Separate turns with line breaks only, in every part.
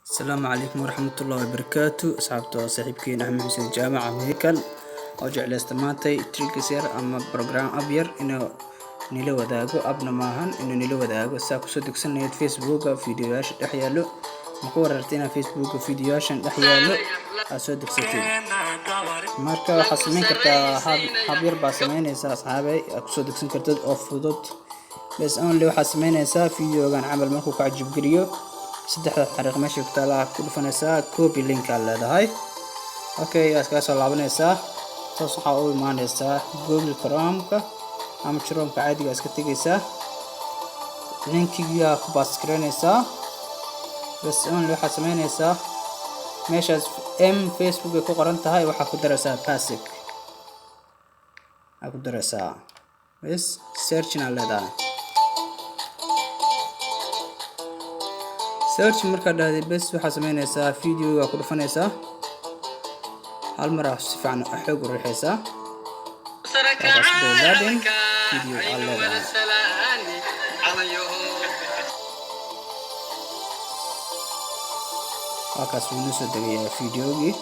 السلام عليكم ورحمة الله وبركاته. أصحابته صاحبكين أحمد حسين جامعة مهيكل وجعل استماتي تريكسير أما برنامج أبير إنه نيلو وداعو أبنا ماهن إنه نيلو وداعو ساكو صدق سنة فيسبوك فيديوهاش أحيالو مقوررتنا فيسبوك فيديوهاش أحيالو أصدق ستين marka waxa sameyn kartaa hab yar baa sameynaysaa asxaabay ku soo degsan kartid oo fudud bas only waxa sameynaysaa videogan camal markuu ka cajib geliyo saddexda xariiq meesha ku taala ku dhufanaysaa copy link aad leedahay okay aska soo laabanaysaa taas waxa uu imaanaysaa Google Chrome-ka ama Chrome-ka caadiga iska tagaysaa linkiga ku baas gareynaysaa bas only waxa sameynaysaa meeshaas Facebook ku qoran tahay waxa ku daraysaa basic aku daraysaa bas search na leedahay search marka dhahday bas waxa sameynaysaa video ku dhufanaysaa hal mar si fiican xoog u riixaysaa video halkaas wuu noo soo degayaa videogii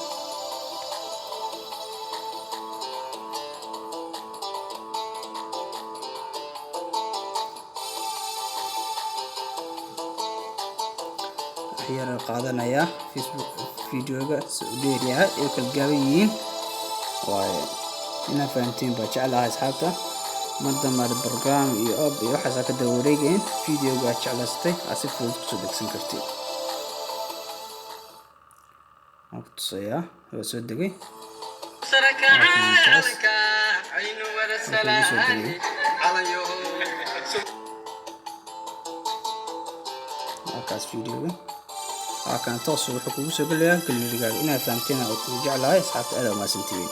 waxyar qaadanaya Facebook videoga soo dheeriyahay ee kala gaaban yihiin waaye ina fahantiin baa jeclahay asxaabta madama program iyo app iyo waxa ka dawareegeen videoga jeclaystay asif fudud ku soo degsan kartid أقصيها وسودقي أكاس فيديو أكان توصل حكومة سجلها كل رجال إنها فهمتنا وجعلها يسحب أنا ما سنتين.